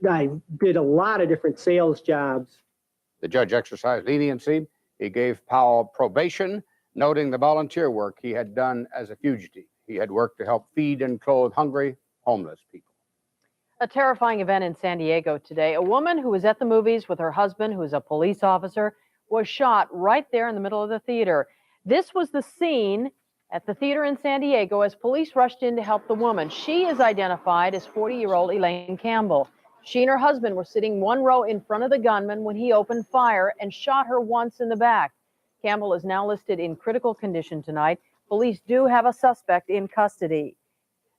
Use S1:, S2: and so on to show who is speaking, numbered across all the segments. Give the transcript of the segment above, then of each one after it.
S1: I did a lot of different sales jobs.
S2: The judge exercised leniency. He gave Powell probation, noting the volunteer work he had done as a fugitive. He had worked to help feed and clothe hungry, homeless people.
S3: A terrifying event in San Diego today. A woman who was at the movies with her husband, who is a police officer, was shot right there in the middle of the theater. This was the scene at the theater in San Diego as police rushed in to help the woman. She is identified as 40-year-old Elaine Campbell. She and her husband were sitting one row in front of the gunman when he opened fire and shot her once in the back. Campbell is now listed in critical condition tonight. Police do have a suspect in custody.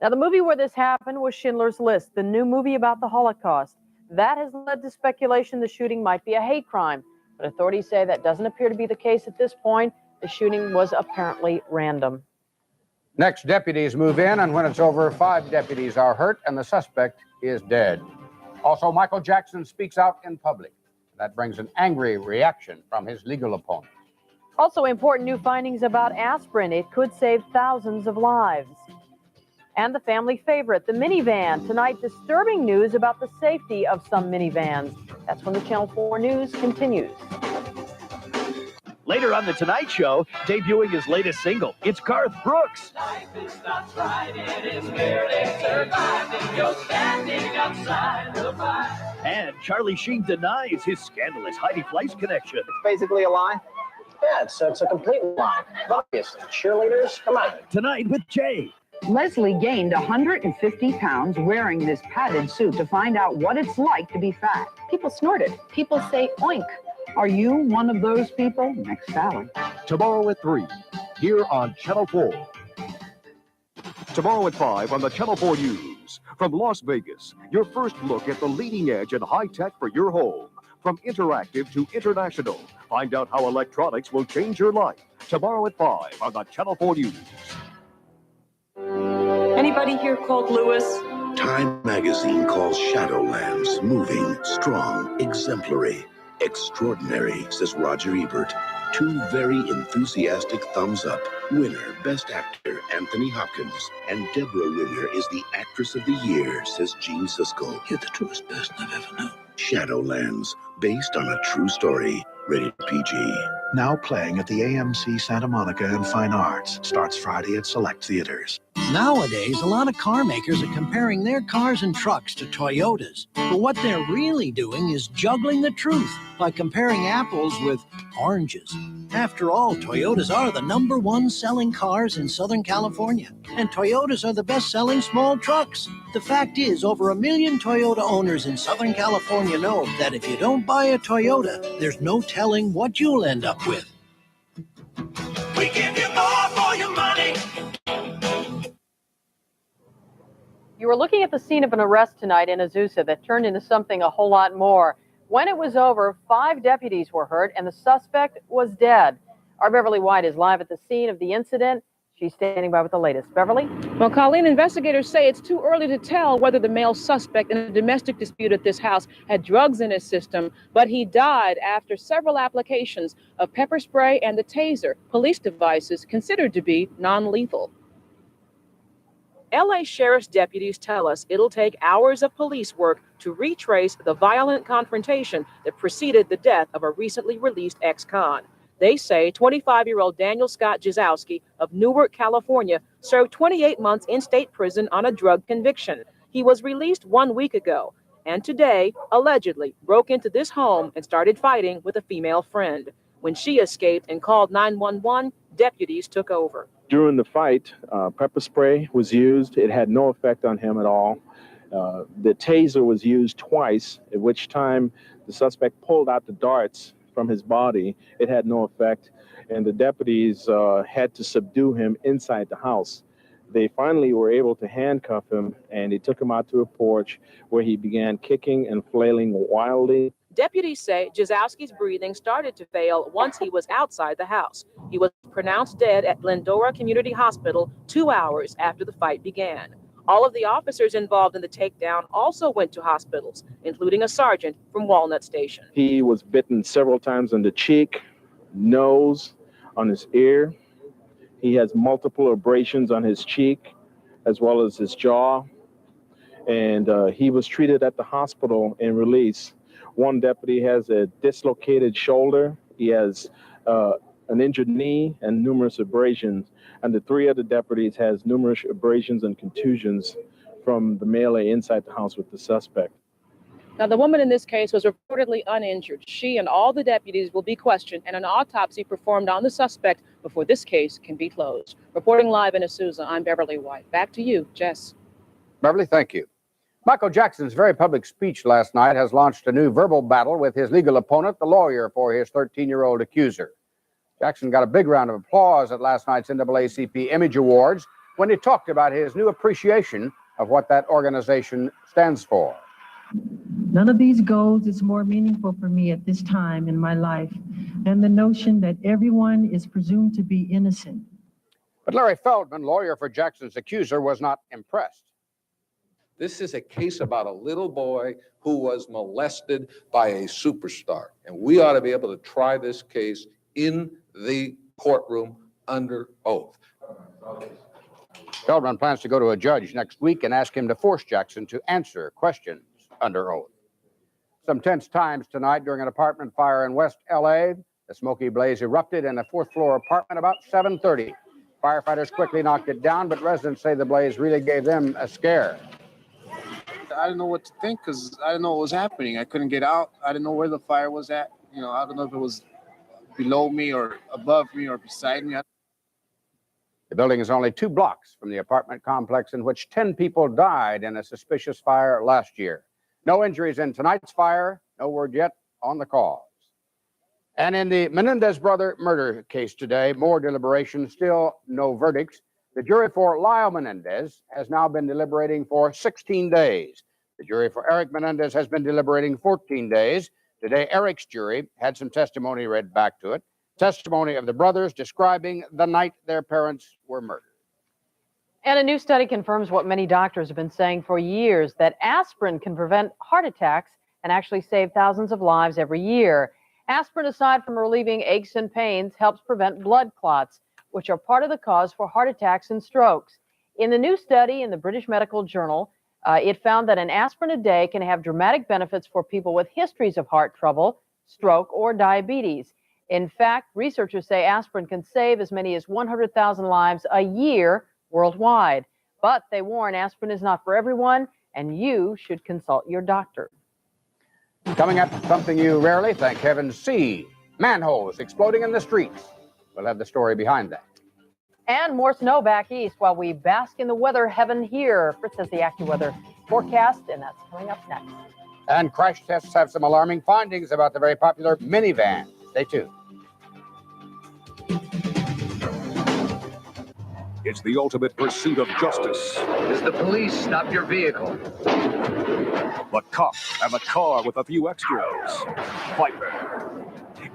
S3: Now, the movie where this happened was Schindler's List, the new movie about the Holocaust. That has led to speculation the shooting might be a hate crime, but authorities say that doesn't appear to be the case at this point. The shooting was apparently random.
S2: Next, deputies move in, and when it's over, 5 deputies are hurt, and the suspect is dead. Also, Michael Jackson speaks out in public. That brings an angry reaction from his legal opponent.
S3: Also, important new findings about aspirin. It could save thousands of lives. And the family favorite, the minivan. Tonight, disturbing news about the safety of some minivans. That's when the Channel 4 News continues.
S4: Later on The Tonight Show, debuting his latest single, it's Garth Brooks.
S5: Life is not right, it is merely surviving. You're standing outside the fire.
S4: And Charlie Sheen denies his scandalous Heidi Fleiss connection.
S6: It's basically a lie? Yeah, it's a complete lie. Obviously, cheerleaders, come on.
S4: Tonight with Jay.
S7: Leslie gained 150 pounds wearing this padded suit to find out what it's like to be fat. People snorted. People say oink. Are you one of those people? Next Sally.
S8: Tomorrow at 3, here on Channel 4. Tomorrow at 5 on the Channel 4 News. From Las Vegas, your first look at the leading edge in high-tech for your home. From interactive to international. Find out how electronics will change your life. Tomorrow at 5 on the Channel 4 News.
S9: Anybody here called Lewis?
S10: Time magazine calls Shadowlands moving, strong, exemplary, extraordinary, says Roger Ebert. 2 very enthusiastic thumbs up. Winner, Best Actor, Anthony Hopkins. And Deborah Winner is the Actress of the Year, says Gene Siskel. You're the truest person I've ever known. Shadowlands, based on a true story. Rated PG.
S11: Now playing at the AMC Santa Monica and Fine Arts. Starts Friday at select theaters.
S12: Nowadays, a lot of car makers are comparing their cars and trucks to Toyotas. But what they're really doing is juggling the truth by comparing apples with oranges. After all, Toyotas are the #1 selling cars in Southern California. And Toyotas are the best-selling small trucks. The fact is, over 1 million Toyota owners in Southern California know that if you don't buy a Toyota, there's no telling what you'll end up with.
S5: We give you more for your money.
S3: You were looking at the scene of an arrest tonight in Azusa that turned into something a whole lot more. When it was over, 5 deputies were hurt and the suspect was dead. Our Beverly White is live at the scene of the incident. She's standing by with the latest. Beverly?
S13: Well, Colleen, investigators say it's too early to tell whether the male suspect in a domestic dispute at this house had drugs in his system, but he died after several applications of pepper spray and the taser, police devices considered to be non-lethal. LA Sheriff's deputies tell us it'll take hours of police work to retrace the violent confrontation that preceded the death of a recently released ex-con. They say 25-year-old Daniel Scott Jazowski of Newark, California, served 28 months in state prison on a drug conviction. He was released 1 week ago, and today, allegedly, broke into this home and started fighting with a female friend. When she escaped and called 911, deputies took over.
S14: During the fight, pepper spray was used. It had no effect on him at all. The taser was used twice, at which time the suspect pulled out the darts from his body. It had no effect, and the deputies had to subdue him inside the house. They finally were able to handcuff him, and they took him out to a porch where he began kicking and flailing wildly.
S13: Deputies say Jazowski's breathing started to fail once he was outside the house. He was pronounced dead at Glendora Community Hospital 2 hours after the fight began. All of the officers involved in the takedown also went to hospitals, including a sergeant from Walnut Station.
S14: He was bitten several times on the cheek, nose, on his ear. He has multiple abrasions on his cheek, as well as his jaw. and he was treated at the hospital and released. One deputy has a dislocated shoulder. He has an injured knee and numerous abrasions, and the three other deputies has numerous abrasions and contusions from the melee inside the house with the suspect.
S13: Now, the woman in this case was reportedly uninjured. She and all the deputies will be questioned and an autopsy performed on the suspect before this case can be closed. Reporting live in Azusa, I'm Beverly White. Back to you, Jess.
S2: Beverly, thank you. Michael Jackson's very public speech last night has launched a new verbal battle with his legal opponent, the lawyer for his 13-year-old accuser. Jackson got a big round of applause at last night's NAACP Image Awards when he talked about his new appreciation of what that organization stands for.
S15: None of these goals is more meaningful for me at this time in my life than the notion that everyone is presumed to be innocent.
S2: But Larry Feldman, lawyer for Jackson's accuser, was not impressed.
S16: This is a case about a little boy who was molested by a superstar, and we ought to be able to try this case in the courtroom under oath.
S2: Feldman plans to go to a judge next week and ask him to force Jackson to answer questions under oath. Some tense times tonight during an apartment fire in West LA. The smoky blaze erupted in a fourth-floor apartment about 7:30. Firefighters quickly knocked it down, but residents say the blaze really gave them a scare.
S17: I didn't know what to think because I didn't know what was happening. I couldn't get out. I didn't know where the fire was at. You know, I don't know if it was below me or above me or beside me.
S2: The building is only 2 blocks from the apartment complex in which 10 people died in a suspicious fire last year. No injuries in tonight's fire. No word yet on the cause. And in the Menendez brother murder case today, more deliberation, still no verdicts. The jury for Lyle Menendez has now been deliberating for 16 days. The jury for Eric Menendez has been deliberating 14 days. Today, Eric's jury had some testimony read back to it. Testimony of the brothers describing the night their parents were murdered.
S3: And a new study confirms what many doctors have been saying for years, that aspirin can prevent heart attacks and actually save thousands of lives every year. Aspirin, aside from relieving aches and pains, helps prevent blood clots, which are part of the cause for heart attacks and strokes. In the new study in the British Medical Journal, it found that an aspirin a day can have dramatic benefits for people with histories of heart trouble, stroke, or diabetes. In fact, researchers say aspirin can save as many as 100,000 lives a year worldwide. But they warn aspirin is not for everyone, and you should consult your doctor.
S2: Coming up, something you rarely, thank heavens, see. Manholes exploding in the streets. We'll have the story behind that.
S3: And more snow back east while we bask in the weather heaven here. Fritz has the AccuWeather forecast, and that's coming up next.
S2: And crash tests have some alarming findings about the very popular minivan. Stay tuned.
S8: It's the ultimate pursuit of justice.
S18: Does the police stop your vehicle?
S8: The cop and the car with a few extras. Viper.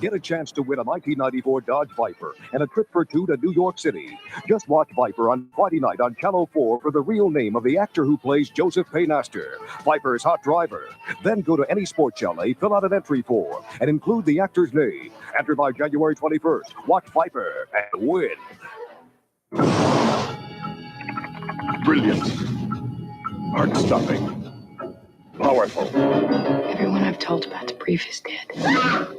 S8: Get a chance to win a 1994 Dodge Viper and a trip for 2 to New York City. Just watch Viper on Friday night on Channel 4 for the real name of the actor who plays Joseph Paymaster, Viper's hot driver. Then go to any sports chalet, fill out an entry form, and include the actor's name. Enter by January 21st. Watch Viper and win.
S10: Brilliant. Heart-stopping. Powerful.
S9: Everyone I've told about the brief is dead.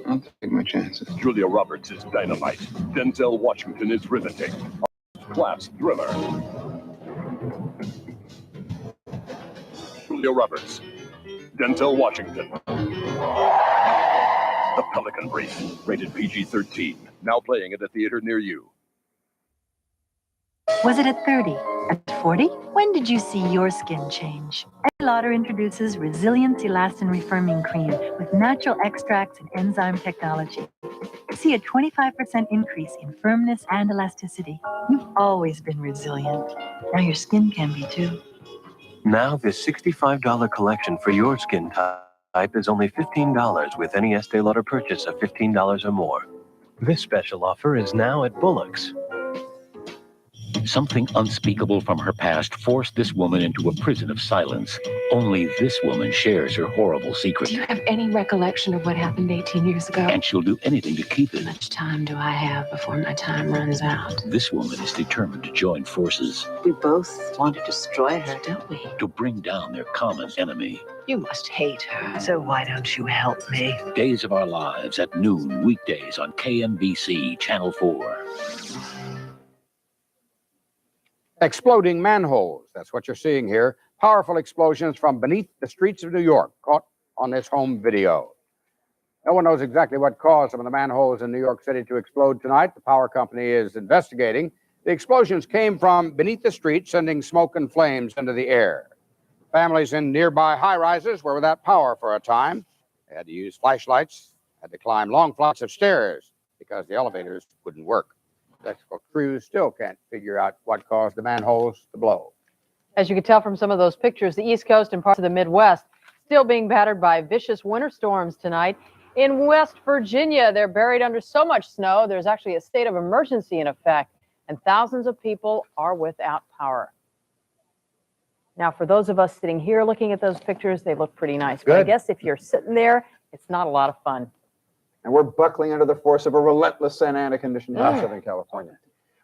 S10: I'll take my chances. Julia Roberts is dynamite. Denzel Washington is riveting. Class thriller. Julia Roberts. Denzel Washington. The Pelican Brief. Rated PG-13. Now playing at a theater near you.
S19: Was it at 30? At 40? When did you see your skin change? Estee Lauder introduces Resilience Elastin Refirming Cream with natural extracts and enzyme technology. See a 25% increase in firmness and elasticity. You've always been resilient. Now your skin can be too.
S20: Now this $65 collection for your skin type is only $15 with any Estee Lauder purchase of $15 or more. This special offer is now at Bullock's.
S21: Something unspeakable from her past forced this woman into a prison of silence. Only this woman shares her horrible secret.
S9: Do you have any recollection of what happened 18 years ago?
S21: And she'll do anything to keep it.
S9: How much time do I have before my time runs out?
S21: This woman is determined to join forces.
S9: We both want to destroy her, don't we?
S21: To bring down their common enemy.
S9: You must hate her. So why don't you help me?
S21: Days of Our Lives at noon, weekdays on KNBC Channel 4.
S2: Exploding manholes. That's what you're seeing here. Powerful explosions from beneath the streets of New York, caught on this home video. No one knows exactly what caused some of the manholes in New York City to explode tonight. The power company is investigating. The explosions came from beneath the street, sending smoke and flames into the air. Families in nearby high-rises were without power for a time. They had to use flashlights, had to climb long flights of stairs because the elevators wouldn't work. Electrical crews still can't figure out what caused the manholes to blow.
S3: As you can tell from some of those pictures, the East Coast and parts of the Midwest still being battered by vicious winter storms tonight. In West Virginia, they're buried under so much snow, there's actually a state of emergency in effect, and thousands of people are without power. Now, for those of us sitting here looking at those pictures, they look pretty nice. But I guess if you're sitting there, it's not a lot of fun.
S22: And we're buckling under the force of a relentless Santa Ana condition here in Southern California.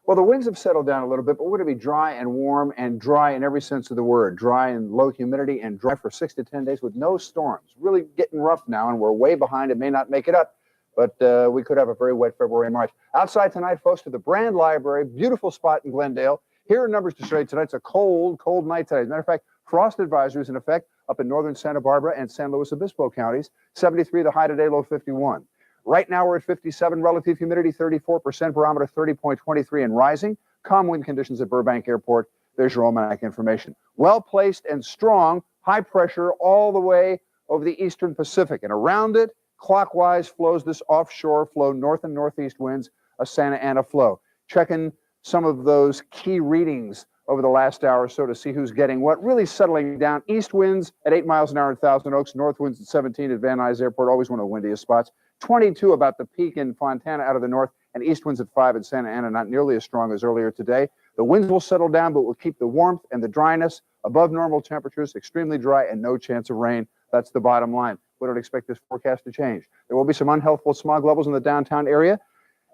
S22: Well, the winds have settled down a little bit, but we're going to be dry and warm, and dry in every sense of the word. Dry and low humidity, and dry for 6 to 10 days with no storms. Really getting rough now, and we're way behind. It may not make it up, but we could have a very wet February and March. Outside tonight, folks, to the Brand Library. Beautiful spot in Glendale. Here are numbers to show you tonight. It's a cold, cold night today. As a matter of fact, frost advisories in effect up in northern Santa Barbara and San Luis Obispo counties. 73 the high today, low 51. Right now we're at 57, relative humidity 34%, barometer 30.23 and rising. Calm wind conditions at Burbank Airport. There's your almanac information. Well placed and strong, high pressure all the way over the eastern Pacific. And around it, clockwise flows this offshore flow, north and northeast winds, a Santa Ana flow. Checking some of those key readings over the last hour or so to see who's getting what. Really settling down. East winds at 8 miles an hour at Thousand Oaks. North winds at 17 at Van Nuys Airport, always one of the windiest spots. 22 about the peak in Fontana out of the north, and east winds at 5 in Santa Ana, not nearly as strong as earlier today. The winds will settle down, but will keep the warmth and the dryness above normal temperatures, extremely dry, and no chance of rain. That's the bottom line. We don't expect this forecast to change. There will be some unhealthful smog levels in the downtown area.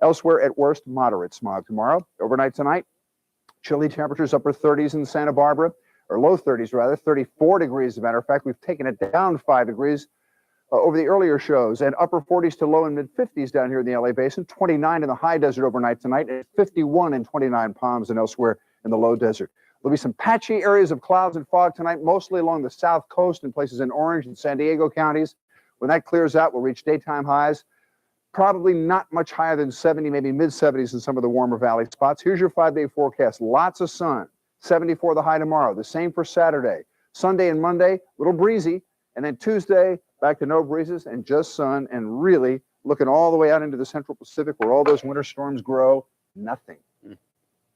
S22: Elsewhere, at worst, moderate smog tomorrow. Overnight tonight, chilly temperatures, upper 30s in Santa Barbara, or low 30s rather, 34 degrees as a matter of fact. We've taken it down 5 degrees over the earlier shows, and upper 40s to low and mid 50s down here in the LA Basin, 29 in the high desert overnight tonight, and 51 and 29 Palms and elsewhere in the low desert. There'll be some patchy areas of clouds and fog tonight, mostly along the south coast and places in Orange and San Diego counties. When that clears out, we'll reach daytime highs, probably not much higher than 70, maybe mid 70s in some of the warmer valley spots. Here's your 5-day forecast. Lots of sun, 74 the high tomorrow. The same for Saturday. Sunday and Monday, a little breezy, and then Tuesday, back to no breezes and just sun, and really looking all the way out into the central Pacific where all those winter storms grow. Nothing.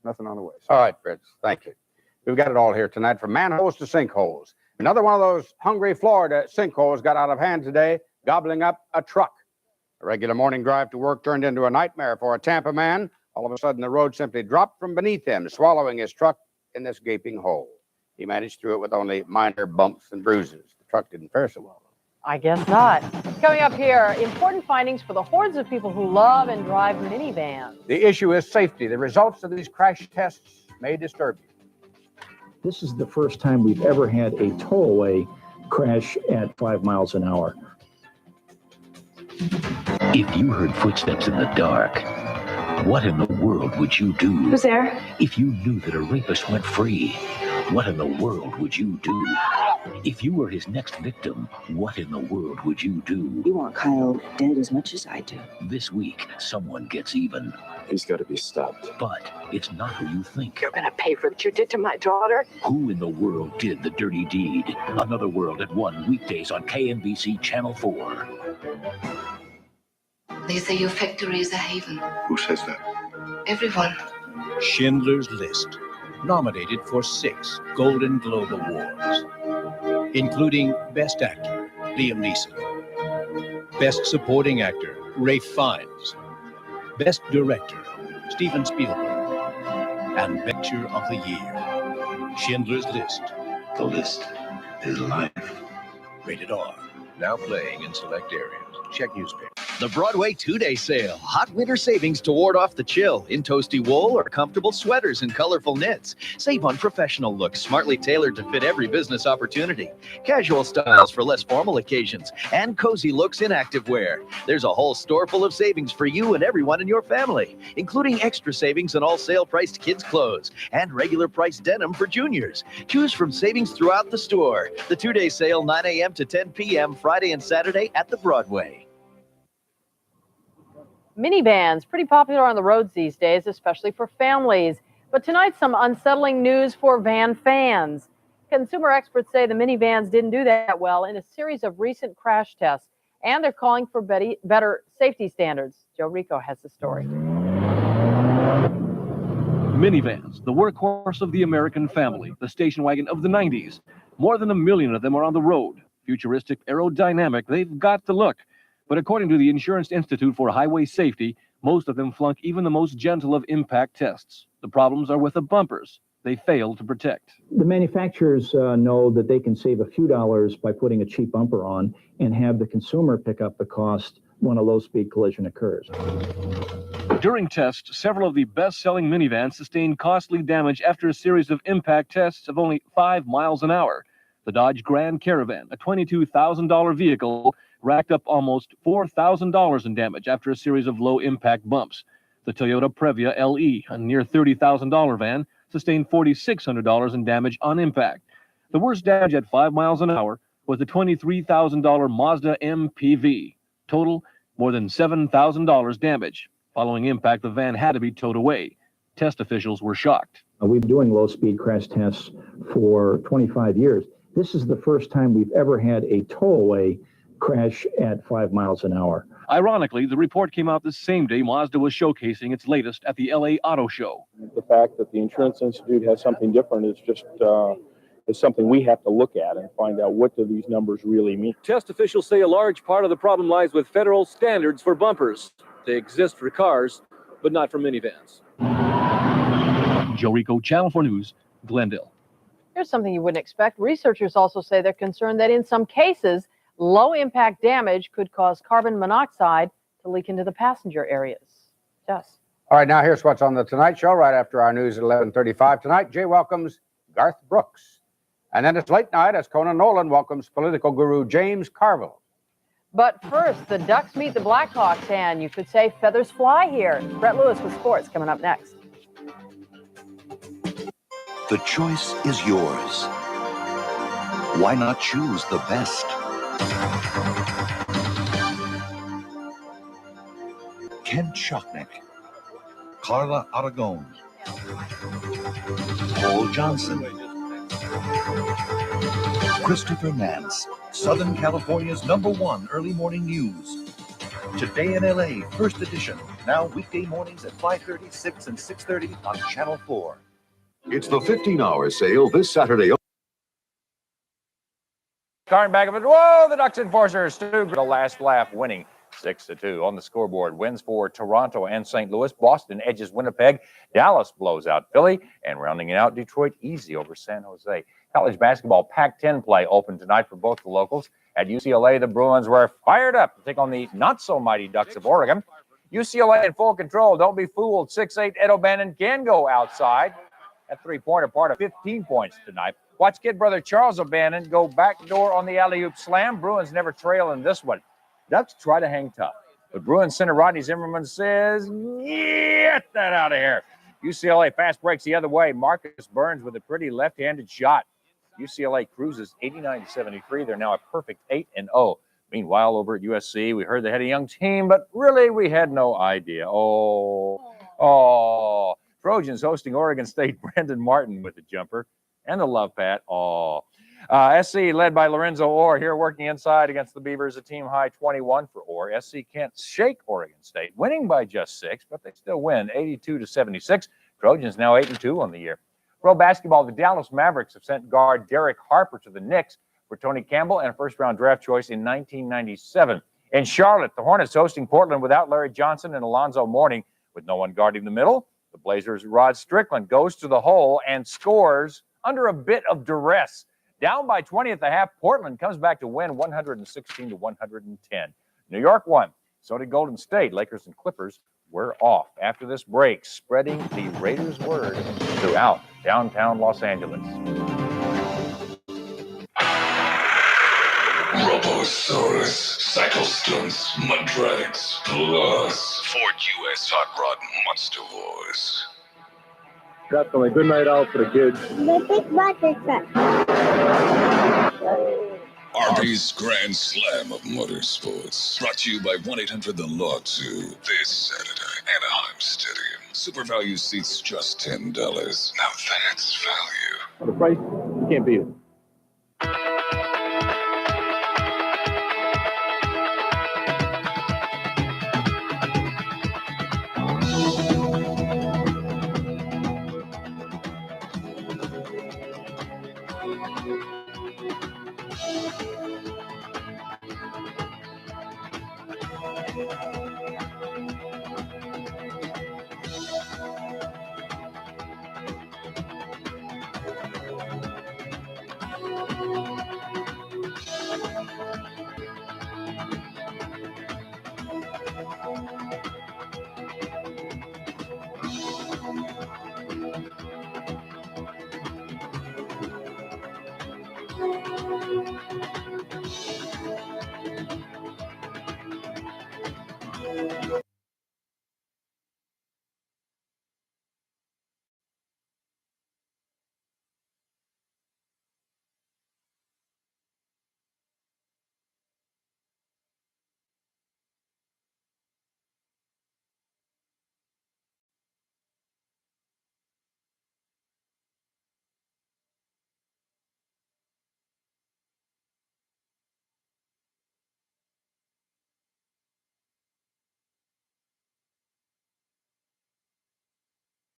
S22: Nothing on the way.
S2: All right, Fritz. Thank you. We've got it all here tonight, from manholes to sinkholes. Another one of those hungry Florida sinkholes got out of hand today, gobbling up a truck. A regular morning drive to work turned into a nightmare for a Tampa man. All of a sudden, the road simply dropped from beneath him, swallowing his truck in this gaping hole. He managed through it with only minor bumps and bruises. The truck didn't fare so well.
S3: I guess not. Coming up here, important findings for the hordes of people who love and drive minivans.
S2: The issue is safety. The results of these crash tests may disturb you.
S23: This is the first time we've ever had a tow-away crash at 5 miles an hour.
S21: If you heard footsteps in the dark, what in the world would you do?
S9: Who's there?
S21: If you knew that a rapist went free, what in the world would you do? If you were his next victim, what in the world would you do?
S9: You want Kyle dead as much as I do.
S21: This week, someone gets even.
S24: He's got to be stopped.
S21: But it's not who you think.
S9: You're gonna pay for what you did to my daughter?
S21: Who in the world did the dirty deed? Another World at 1, weekdays on KNBC Channel 4.
S25: They say your factory is a haven.
S24: Who says that?
S25: Everyone.
S12: Schindler's List, nominated for 6 Golden Globe Awards, including Best Actor, Liam Neeson, Best Supporting Actor, Ralph Fiennes, Best Director, Steven Spielberg,
S21: and picture of the year. Schindler's List. The list is life. Rated R. Now playing in select areas. Check newspaper.
S1: The Broadway two-day sale. Hot winter savings to ward off the chill in toasty wool or comfortable sweaters and colorful knits. Save on professional looks, smartly tailored to fit every business opportunity. Casual styles for less formal occasions. And cozy looks in activewear. There's a whole store full of savings for you and everyone in your family, including extra savings on all sale-priced kids' clothes and regular price denim for juniors. Choose from savings throughout the store. The two-day sale, 9 a.m. to 10 p.m. Friday and Saturday at the Broadway.
S3: Minivans, pretty popular on the roads these days, especially for families. But tonight, some unsettling news for van fans. Consumer experts say the minivans didn't do that well in a series of recent crash tests, and they're calling for better safety standards. Joe Rico has the story.
S4: Minivans, the workhorse of the American family, the station wagon of the 90s. More than 1 million of them are on the road. Futuristic, aerodynamic, they've got the look. But according to the Insurance Institute for Highway Safety, most of them flunk even the most gentle of impact tests. The problems are with the bumpers. They fail to protect.
S23: The manufacturers know that they can save a few dollars by putting a cheap bumper on and have the consumer pick up the cost when a low-speed collision occurs.
S4: During tests, several of the best-selling minivans sustained costly damage after a series of impact tests of only 5 miles an hour. The Dodge Grand Caravan, a $22,000 vehicle, racked up almost $4,000 in damage after a series of low-impact bumps. The Toyota Previa LE, a near $30,000 van, sustained $4,600 in damage on impact. The worst damage at 5 miles an hour was the $23,000 Mazda MPV. Total, more than $7,000 damage. Following impact, the van had to be towed away. Test officials were shocked.
S23: We've been doing low-speed crash tests for 25 years. This is the first time we've ever had a tow-away crash at 5 miles an hour.
S4: Ironically, the report came out the same day Mazda was showcasing its latest at the LA Auto Show.
S14: The fact that the Insurance Institute has something different is just is something we have to look at and find out what do these numbers really mean.
S4: Test officials say a large part of the problem lies with federal standards for bumpers. They exist for cars, but not for minivans. Joe Rico, Channel 4 News, Glendale.
S3: Here's something you wouldn't expect. Researchers also say they're concerned that in some cases, low-impact damage could cause carbon monoxide to leak into the passenger areas. Jess.
S2: All right, now here's what's on the Tonight Show right after our news at 11:35 tonight. Jay welcomes Garth Brooks. And then it's late night as Conan Nolan welcomes political guru James Carville.
S3: But first, the Ducks meet the Blackhawks, and you could say feathers fly here. Brett Lewis with sports coming up next.
S6: The choice is yours. Why not choose the best? Ken Shocknick, Carla Aragon, Paul Johnson, Christopher Nance, Southern California's #1 early morning news. Today in LA, first edition, now weekday mornings at 5:30, 6, and 6:30 on Channel 4.
S8: It's the 15-hour sale this Saturday.
S7: Starting back of it. Whoa, the Ducks enforcers, Stu, the last laugh, winning 6-2 on the scoreboard. Wins for Toronto and St. Louis. Boston edges Winnipeg. Dallas blows out Philly. And rounding it out, Detroit easy over San Jose. College basketball Pac-10 play open tonight for both the locals. At UCLA, the Bruins were fired up to take on the not-so-mighty Ducks of Oregon. UCLA in full control. Don't be fooled. 6'8" Ed O'Bannon can go outside. At three-pointer part of 15 points tonight. Watch kid brother Charles O'Bannon go backdoor on the alley-oop slam. Bruins never trail in this one. Ducks try to hang tough. But Bruins center Rodney Zimmerman says, get that out of here. UCLA fast breaks the other way. Marcus Burns with a pretty left-handed shot. UCLA cruises 89-73. They're now a perfect 8-0. Meanwhile, over at USC, we heard they had a young team, but really we had no idea. Trojans hosting Oregon State. Brendan Martin with the jumper and the love pat. SC led by Lorenzo Orr here working inside against the Beavers, a team high 21 for Orr. SC can't shake Oregon State, winning by just 6, but they still win 82-76. Trojans now 8-2 on the year. Pro basketball, the Dallas Mavericks have sent guard Derek Harper to the Knicks for Tony Campbell and a first-round draft choice in 1997. In Charlotte, the Hornets hosting Portland without Larry Johnson and Alonzo Mourning with no one guarding the middle. The The Blazers' Rod Strickland goes to the hole and scores under a bit of duress. Down by 20 at the half, Portland comes back to win 116 to 110. New York won. So did Golden State. Lakers and Clippers were off. After this break, spreading the Raiders' word throughout downtown Los Angeles.
S21: Robosaurus, Cyclostones, Mondrax, plus Ford US Hot Rod Monster Wars.
S14: Definitely. Good night out for the kids.
S21: RB's Grand Slam of Motorsports. Brought to you by 1-800 The Law 2. This Saturday, Anaheim Stadium. Super value seats just $10. Now that's value.
S14: For the price, you can't beat it.